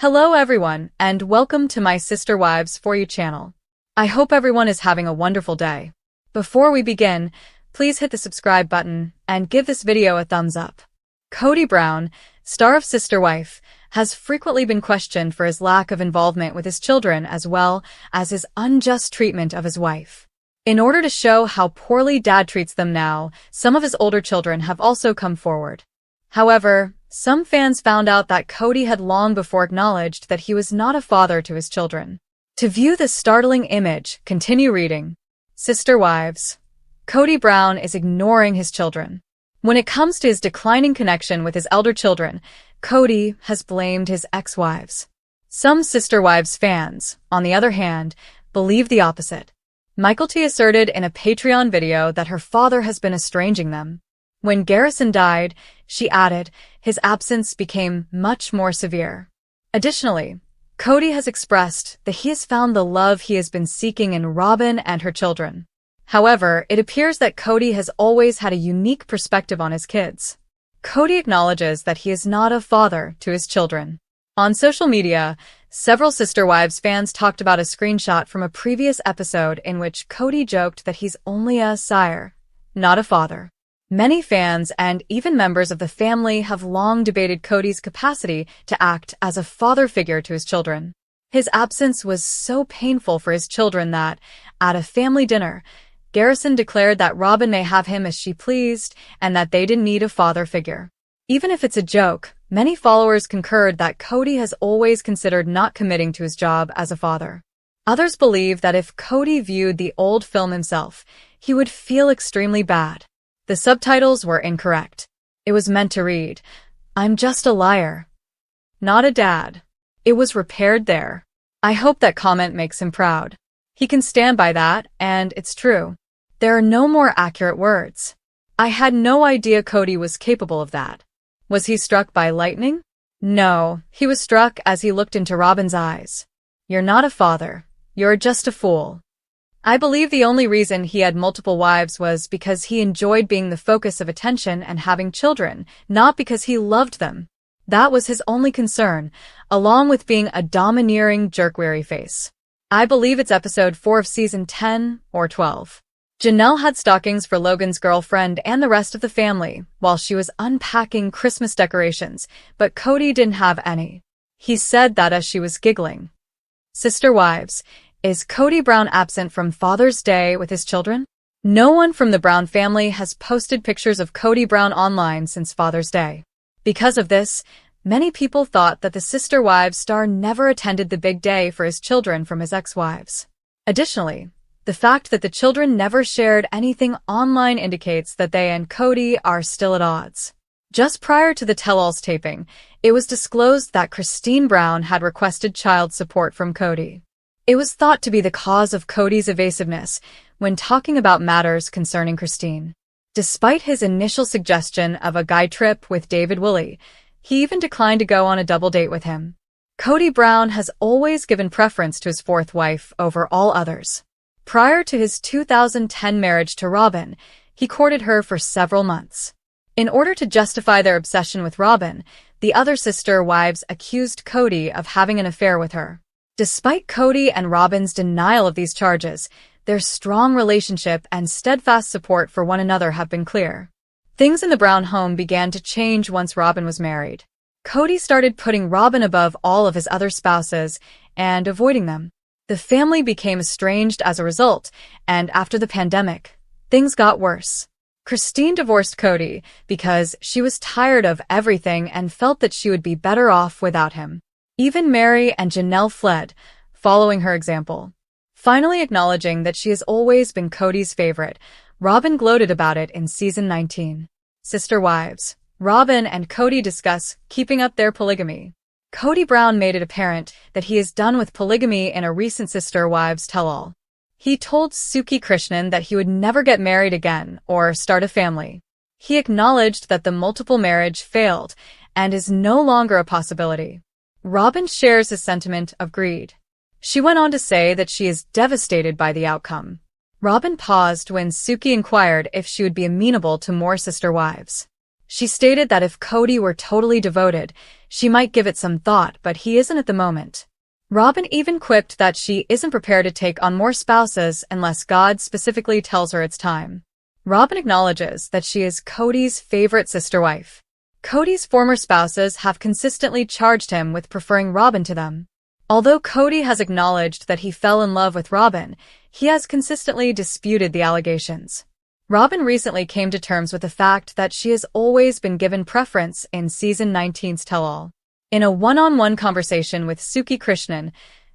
Hello everyone, and welcome to my Sister Wives For You channel. I hope everyone is having a wonderful day. Before we begin, please hit the subscribe button and give this video a thumbs up. Kody Brown, star of Sister Wife, has frequently been questioned for his lack of involvement with his children as well as his unjust treatment of his wife. In order to show how poorly Dad treats them now, some of his older children have also come forward. However, some fans found out that Kody had long before acknowledged that he was not a father to his children. To view this startling image, continue reading. Sister Wives. Kody Brown is ignoring his children. When it comes to his declining connection with his elder children, Kody has blamed his ex-wives. Some Sister Wives fans, on the other hand, believe the opposite. Michael T asserted in a Patreon video that her father has been estranging them. When Garrison died, she added, his absence became much more severe. Additionally, Kody has expressed that he has found the love he has been seeking in Robyn and her children. However, it appears that Kody has always had a unique perspective on his kids. Kody acknowledges that he is not a father to his children. On social media, several Sister Wives fans talked about a screenshot from a previous episode in which Kody joked that he's only a sire, not a father. Many fans and even members of the family have long debated Kody's capacity to act as a father figure to his children. His absence was so painful for his children that, at a family dinner, Garrison declared that Robyn may have him as she pleased and that they didn't need a father figure. Even if it's a joke, many followers concurred that Kody has always considered not committing to his job as a father. Others believe that if Kody viewed the old film himself, he would feel extremely bad. The subtitles were incorrect. It was meant to read, "I'm just a liar, not a dad." It was repaired there. I hope that comment makes him proud. He can stand by that, and it's true. There are no more accurate words. I had no idea Kody was capable of that. Was he struck by lightning? No, he was struck as he looked into Robyn's eyes. You're not a father. You're just a fool. I believe the only reason he had multiple wives was because he enjoyed being the focus of attention and having children, not because he loved them. That was his only concern, along with being a domineering jerk-weary face. I believe it's episode 4 of season 10 or 12. Janelle had stockings for Logan's girlfriend and the rest of the family while she was unpacking Christmas decorations, but Kody didn't have any. He said that as she was giggling. Sister Wives. Is Kody Brown absent from Father's Day with his children? No one from the Brown family has posted pictures of Kody Brown online since Father's Day. Because of this, many people thought that the Sister Wives star never attended the big day for his children from his ex-wives. Additionally, the fact that the children never shared anything online indicates that they and Kody are still at odds. Just prior to the tell-alls taping, it was disclosed that Christine Brown had requested child support from Kody. It was thought to be the cause of Kody's evasiveness when talking about matters concerning Christine. Despite his initial suggestion of a guy trip with David Woolley, he even declined to go on a double date with him. Kody Brown has always given preference to his fourth wife over all others. Prior to his 2010 marriage to Robyn, he courted her for several months. In order to justify their obsession with Robyn, the other Sister Wives accused Kody of having an affair with her. Despite Kody and Robyn's denial of these charges, their strong relationship and steadfast support for one another have been clear. Things in the Brown home began to change once Robyn was married. Kody started putting Robyn above all of his other spouses and avoiding them. The family became estranged as a result, and after the pandemic, things got worse. Christine divorced Kody because she was tired of everything and felt that she would be better off without him. Even Mary and Janelle fled, following her example. Finally acknowledging that she has always been Kody's favorite, Robyn gloated about it in season 19. Sister Wives. Robyn and Kody discuss keeping up their polygamy. Kody Brown made it apparent that he is done with polygamy in a recent Sister Wives tell-all. He told Suki Krishnan that he would never get married again or start a family. He acknowledged that the multiple marriage failed and is no longer a possibility. Robyn shares his sentiment of greed. She went on to say that she is devastated by the outcome. Robyn paused when Suki inquired if she would be amenable to more Sister Wives. She stated that if Kody were totally devoted, she might give it some thought, but he isn't at the moment. Robyn even quipped that she isn't prepared to take on more spouses unless God specifically tells her it's time. Robyn acknowledges that she is Kody's favorite sister wife. Kody's former spouses have consistently charged him with preferring Robyn to them. Although Kody has acknowledged that he fell in love with Robyn, he has consistently disputed the allegations. Robyn recently came to terms with the fact that she has always been given preference in Season 19's tell-all. In a one-on-one conversation with Suki Krishnan,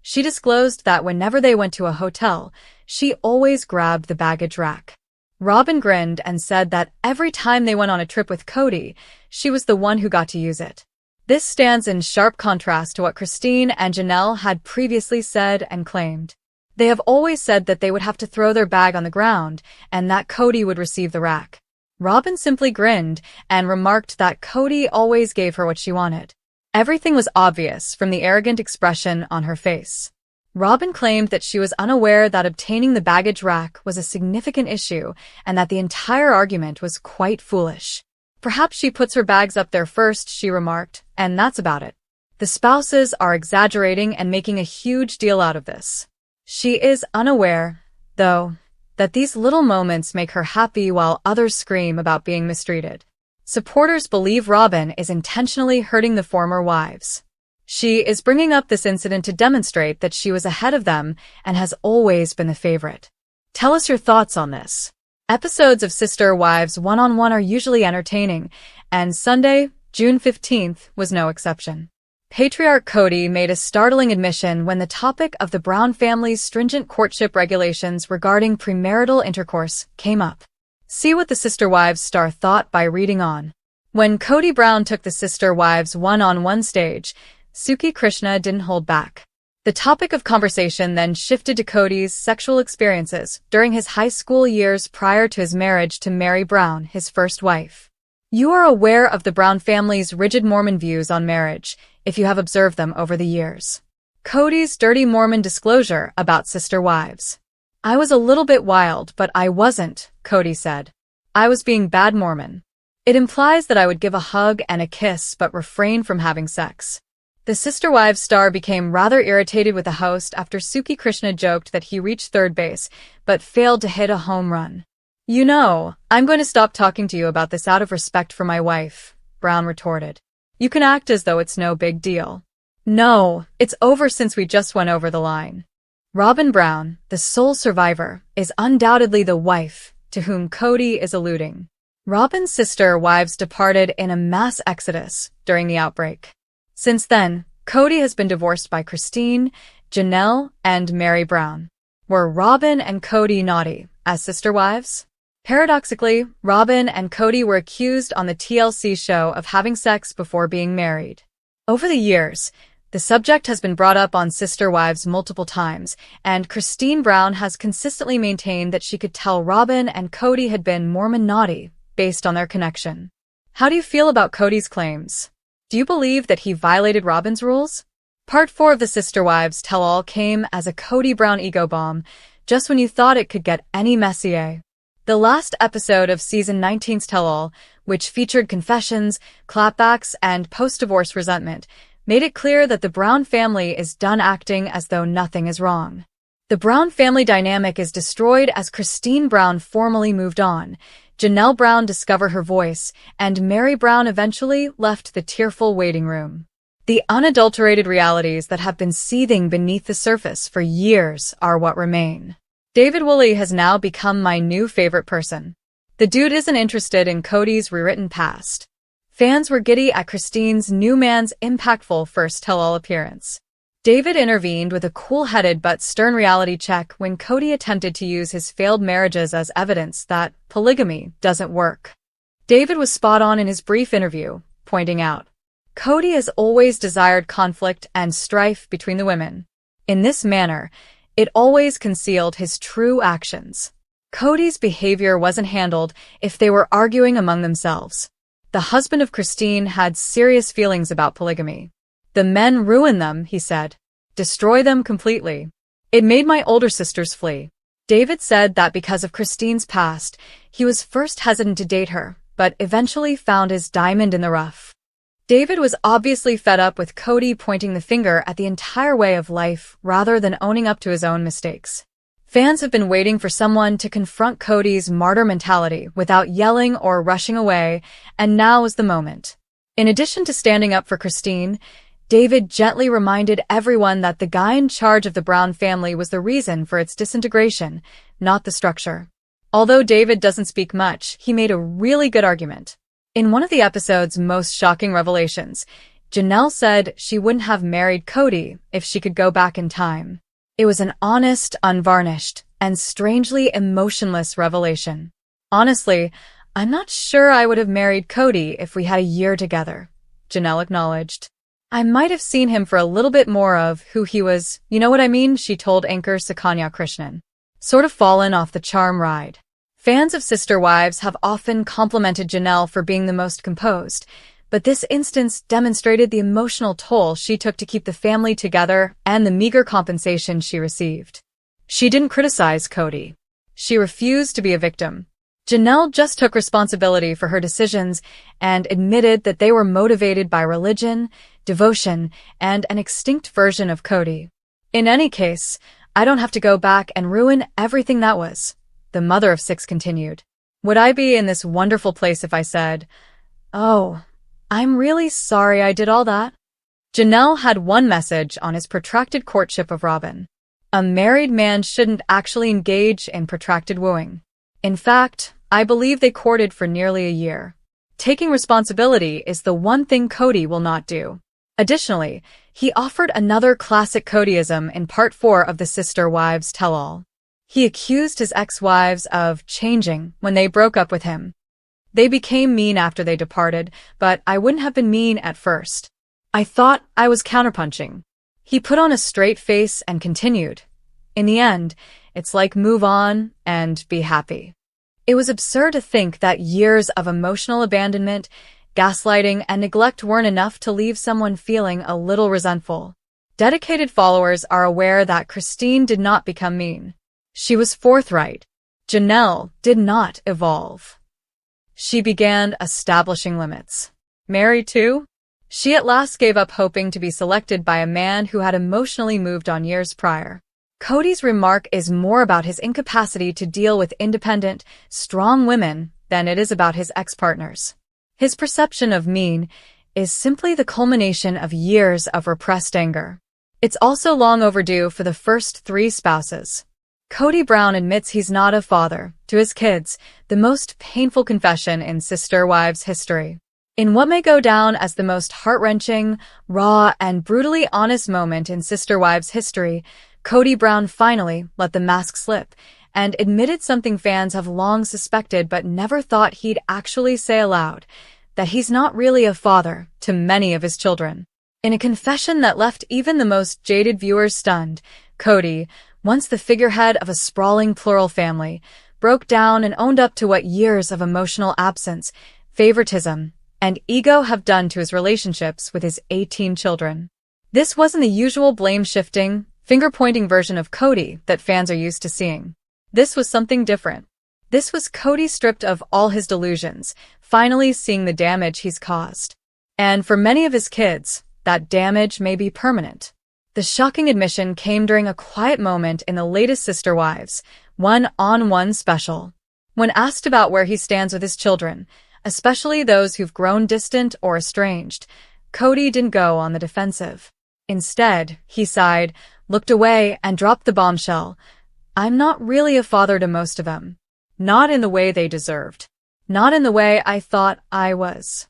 she disclosed that whenever they went to a hotel, she always grabbed the baggage rack. Robyn grinned and said that every time they went on a trip with Kody, she was the one who got to use it. This stands in sharp contrast to what Christine and Janelle had previously said and claimed. They have always said that they would have to throw their bag on the ground and that Kody would receive the rack. Robyn simply grinned and remarked that Kody always gave her what she wanted. Everything was obvious from the arrogant expression on her face. Robyn claimed that she was unaware that obtaining the baggage rack was a significant issue and that the entire argument was quite foolish. Perhaps she puts her bags up there first, she remarked, and that's about it. The spouses are exaggerating and making a huge deal out of this. She is unaware, though, that these little moments make her happy while others scream about being mistreated. Supporters believe Robyn is intentionally hurting the former wives. She is bringing up this incident to demonstrate that she was ahead of them and has always been the favorite. Tell us your thoughts on this. Episodes of Sister Wives One-on-One are usually entertaining, and Sunday, June 15th, was no exception. Patriarch Kody made a startling admission when the topic of the Brown family's stringent courtship regulations regarding premarital intercourse came up. See what the Sister Wives star thought by reading on. When Kody Brown took the Sister Wives One-on-One stage, Suki Krishna didn't hold back. The topic of conversation then shifted to Kody's sexual experiences during his high school years prior to his marriage to Mary Brown, his first wife. You are aware of the Brown family's rigid Mormon views on marriage, if you have observed them over the years. Kody's dirty Mormon disclosure about sister wives. I was a little bit wild, but I wasn't, Kody said. I was being bad Mormon. It implies that I would give a hug and a kiss but refrain from having sex. The Sister Wives star became rather irritated with the host after Suki Krishna joked that he reached third base, but failed to hit a home run. You know, I'm going to stop talking to you about this out of respect for my wife, Brown retorted. You can act as though it's no big deal. No, it's over since we just went over the line. Robyn Brown, the sole survivor, is undoubtedly the wife to whom Kody is alluding. Robyn's sister wives departed in a mass exodus during the outbreak. Since then, Kody has been divorced by Christine, Janelle, and Mary Brown. Were Robyn and Kody naughty as sister wives? Paradoxically, Robyn and Kody were accused on the TLC show of having sex before being married. Over the years, the subject has been brought up on Sister Wives multiple times, and Christine Brown has consistently maintained that she could tell Robyn and Kody had been Mormon naughty based on their connection. How do you feel about Kody's claims? Do you believe that he violated Robyn's rules? Part 4 of the Sister Wives tell-all came as a Kody Brown ego bomb, just when you thought it could get any messier. The last episode of Season 19's tell-all, which featured confessions, clapbacks, and post-divorce resentment, made it clear that the Brown family is done acting as though nothing is wrong. The Brown family dynamic is destroyed as Christine Brown formally moved on, Janelle Brown discovered her voice, and Mary Brown eventually left the tearful waiting room. The unadulterated realities that have been seething beneath the surface for years are what remain. David Woolley has now become my new favorite person. The dude isn't interested in Kody's rewritten past. Fans were giddy at Christine's new man's impactful first tell-all appearance. David intervened with a cool-headed but stern reality check when Kody attempted to use his failed marriages as evidence that polygamy doesn't work. David was spot on in his brief interview, pointing out, Kody has always desired conflict and strife between the women. In this manner, it always concealed his true actions. Kody's behavior wasn't handled if they were arguing among themselves. The husband of Christine had serious feelings about polygamy. The men ruin them, he said. Destroy them completely. It made my older sisters flee. David said that because of Christine's past, he was first hesitant to date her, but eventually found his diamond in the rough. David was obviously fed up with Kody pointing the finger at the entire way of life rather than owning up to his own mistakes. Fans have been waiting for someone to confront Kody's martyr mentality without yelling or rushing away, and now is the moment. In addition to standing up for Christine, David gently reminded everyone that the guy in charge of the Brown family was the reason for its disintegration, not the structure. Although David doesn't speak much, he made a really good argument. In one of the episode's most shocking revelations, Janelle said she wouldn't have married Kody if she could go back in time. It was an honest, unvarnished, and strangely emotionless revelation. Honestly, I'm not sure I would have married Kody if we had a year together, Janelle acknowledged. I might have seen him for a little bit more of who he was, you know what I mean, she told anchor Sukanya Krishnan. Sort of fallen off the charm ride. Fans of Sister Wives have often complimented Janelle for being the most composed, but this instance demonstrated the emotional toll she took to keep the family together and the meager compensation she received. She didn't criticize Kody. She refused to be a victim. Janelle just took responsibility for her decisions and admitted that they were motivated by religion, devotion, and an extinct version of Kody. In any case, I don't have to go back and ruin everything that was, the mother of six continued. Would I be in this wonderful place if I said, "Oh, I'm really sorry I did all that"? Janelle had one message on his protracted courtship of Robyn. A married man shouldn't actually engage in protracted wooing. In fact, I believe they courted for nearly a year. Taking responsibility is the one thing Kody will not do. Additionally, he offered another classic Kodyism in Part 4 of the Sister Wives Tell-All. He accused his ex-wives of changing when they broke up with him. They became mean after they departed, but I wouldn't have been mean at first. I thought I was counterpunching. He put on a straight face and continued. In the end, it's like move on and be happy. It was absurd to think that years of emotional abandonment, gaslighting, and neglect weren't enough to leave someone feeling a little resentful. Dedicated followers are aware that Christine did not become mean. She was forthright. Janelle did not evolve. She began establishing limits. Married too? She at last gave up hoping to be selected by a man who had emotionally moved on years prior. Kody's remark is more about his incapacity to deal with independent, strong women than it is about his ex-partners. His perception of mean is simply the culmination of years of repressed anger. It's also long overdue for the first 3 spouses. Kody Brown admits he's not a father to his kids, the most painful confession in Sister Wives history. In what may go down as the most heart-wrenching, raw, and brutally honest moment in Sister Wives history, Kody Brown finally let the mask slip and admitted something fans have long suspected but never thought he'd actually say aloud, that he's not really a father to many of his children. In a confession that left even the most jaded viewers stunned, Kody, once the figurehead of a sprawling plural family, broke down and owned up to what years of emotional absence, favoritism, and ego have done to his relationships with his 18 children. This wasn't the usual blame-shifting, finger-pointing version of Kody that fans are used to seeing. This was something different. This was Kody stripped of all his delusions, finally seeing the damage he's caused. And for many of his kids, that damage may be permanent. The shocking admission came during a quiet moment in the latest Sister Wives, one-on-one special. When asked about where he stands with his children, especially those who've grown distant or estranged, Kody didn't go on the defensive. Instead, he sighed, looked away, and dropped the bombshell. I'm not really a father to most of them. Not in the way they deserved. Not in the way I thought I was.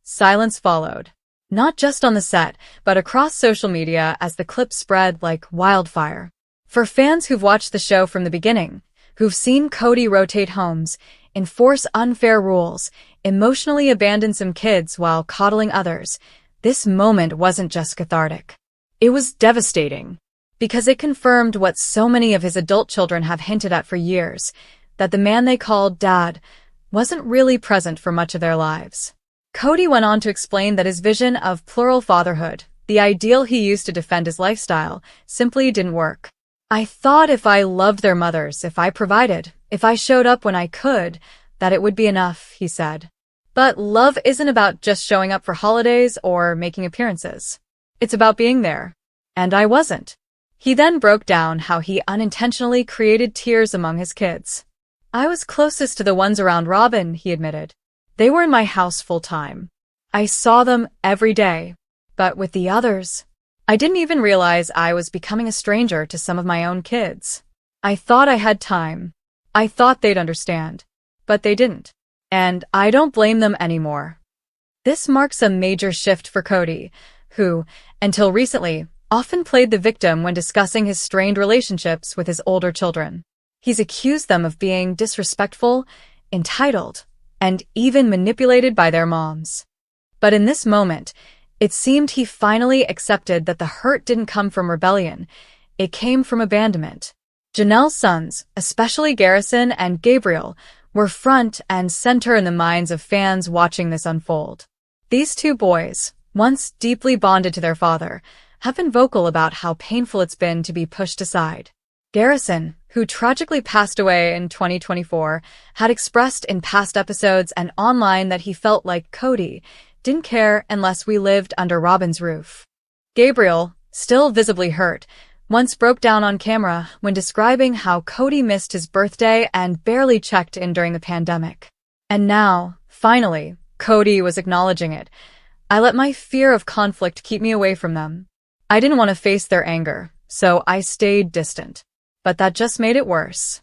Silence followed. Not just on the set, but across social media as the clip spread like wildfire. For fans who've watched the show from the beginning, who've seen Kody rotate homes, enforce unfair rules, emotionally abandon some kids while coddling others, this moment wasn't just cathartic. It was devastating. Because it confirmed what so many of his adult children have hinted at for years, that the man they called Dad wasn't really present for much of their lives. Kody went on to explain that his vision of plural fatherhood, the ideal he used to defend his lifestyle, simply didn't work. I thought if I loved their mothers, if I provided, if I showed up when I could, that it would be enough, he said. But love isn't about just showing up for holidays or making appearances. It's about being there. And I wasn't. He then broke down how he unintentionally created tears among his kids. I was closest to the ones around Robyn, he admitted. They were in my house full time. I saw them every day. But with the others, I didn't even realize I was becoming a stranger to some of my own kids. I thought I had time. I thought they'd understand. But they didn't. And I don't blame them anymore. This marks a major shift for Kody, who, until recently, often played the victim when discussing his strained relationships with his older children. He's accused them of being disrespectful, entitled, and even manipulated by their moms. But in this moment, it seemed he finally accepted that the hurt didn't come from rebellion, it came from abandonment. Janelle's sons, especially Garrison and Gabriel, were front and center in the minds of fans watching this unfold. These two boys, once deeply bonded to their father, have been vocal about how painful it's been to be pushed aside. Garrison, who tragically passed away in 2024, had expressed in past episodes and online that he felt like Kody didn't care unless we lived under Robyn's roof. Gabriel, still visibly hurt, once broke down on camera when describing how Kody missed his birthday and barely checked in during the pandemic. And now, finally, Kody was acknowledging it. I let my fear of conflict keep me away from them. I didn't want to face their anger, so I stayed distant. But that just made it worse.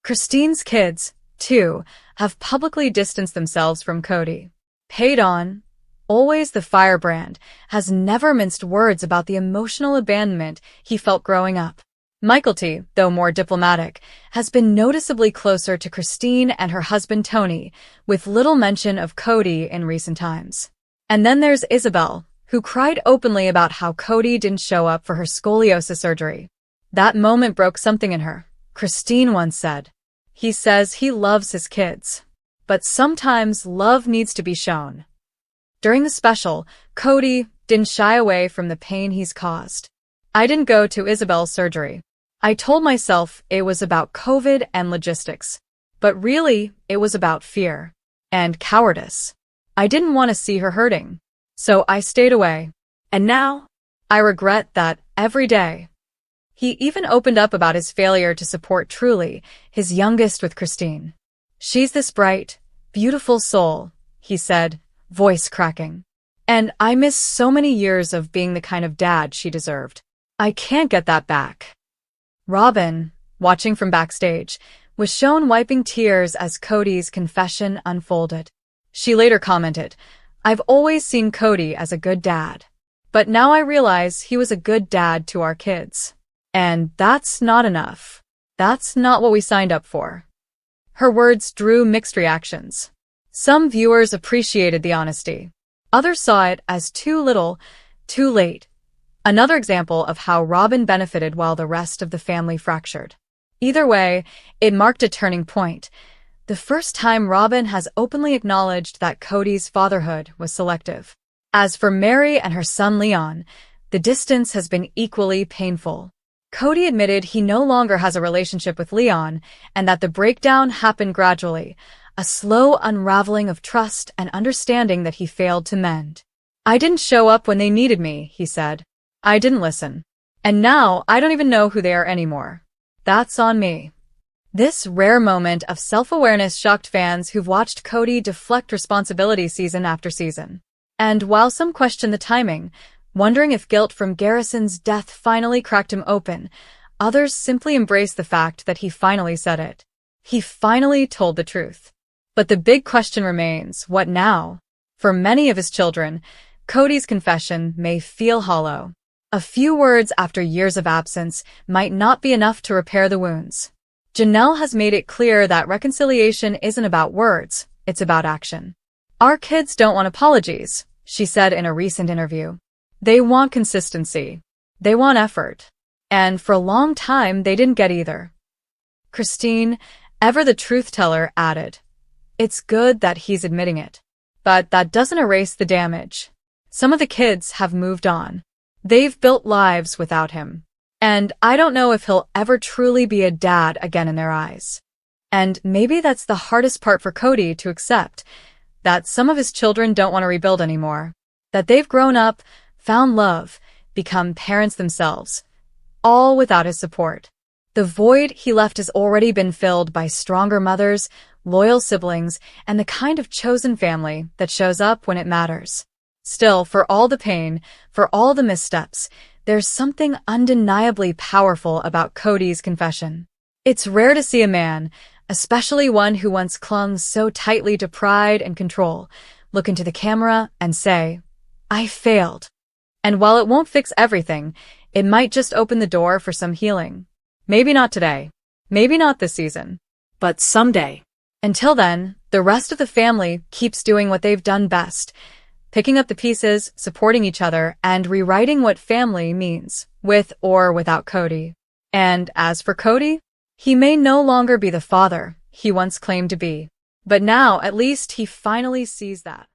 Christine's kids, too, have publicly distanced themselves from Kody. Paid-on, always the firebrand, has never minced words about the emotional abandonment he felt growing up. Michael, though more diplomatic, has been noticeably closer to Christine and her husband Tony, with little mention of Kody in recent times. And then there's Isabel, who cried openly about how Kody didn't show up for her scoliosis surgery. That moment broke something in her. Christine once said, "He says he loves his kids. But sometimes love needs to be shown." During the special, Kody didn't shy away from the pain he's caused. I didn't go to Isabel's surgery. I told myself it was about COVID and logistics. But really, it was about fear. And cowardice. I didn't want to see her hurting. So I stayed away. And now, I regret that every day. He even opened up about his failure to support Truly, his youngest with Christine. "She's this bright, beautiful soul," he said, voice cracking. "And I miss so many years of being the kind of dad she deserved. I can't get that back." Robyn, watching from backstage, was shown wiping tears as Kody's confession unfolded. She later commented, "I've always seen Kody as a good dad. But now I realize he was a good dad to our kids. And that's not enough. That's not what we signed up for." Her words drew mixed reactions. Some viewers appreciated the honesty. Others saw it as too little, too late. Another example of how Robyn benefited while the rest of the family fractured. Either way, it marked a turning point. The first time Robyn has openly acknowledged that Kody's fatherhood was selective. As for Mary and her son Leon, the distance has been equally painful. Kody admitted he no longer has a relationship with Leon and that the breakdown happened gradually, a slow unraveling of trust and understanding that he failed to mend. "I didn't show up when they needed me," he said. "I didn't listen. And now I don't even know who they are anymore. That's on me." This rare moment of self-awareness shocked fans who've watched Kody deflect responsibility season after season. And while some question the timing, wondering if guilt from Garrison's death finally cracked him open, others simply embraced the fact that he finally said it. He finally told the truth. But the big question remains, what now? For many of his children, Kody's confession may feel hollow. A few words after years of absence might not be enough to repair the wounds. Janelle has made it clear that reconciliation isn't about words, it's about action. "Our kids don't want apologies," she said in a recent interview. "They want consistency. They want effort. And for a long time, they didn't get either." Christine, ever the truth teller, added, "It's good that he's admitting it. But that doesn't erase the damage. Some of the kids have moved on. They've built lives without him. And I don't know if he'll ever truly be a dad again in their eyes." And maybe that's the hardest part for Kody to accept, that some of his children don't want to rebuild anymore. That they've grown up, found love, become parents themselves, all without his support. The void he left has already been filled by stronger mothers, loyal siblings, and the kind of chosen family that shows up when it matters. Still, for all the pain, for all the missteps, there's something undeniably powerful about Kody's confession. It's rare to see a man, especially one who once clung so tightly to pride and control, look into the camera and say, "I failed." And while it won't fix everything, it might just open the door for some healing. Maybe not today, maybe not this season, but someday. Until then, the rest of the family keeps doing what they've done best, picking up the pieces, supporting each other, and rewriting what family means, with or without Kody. And as for Kody, he may no longer be the father he once claimed to be, but now at least he finally sees that.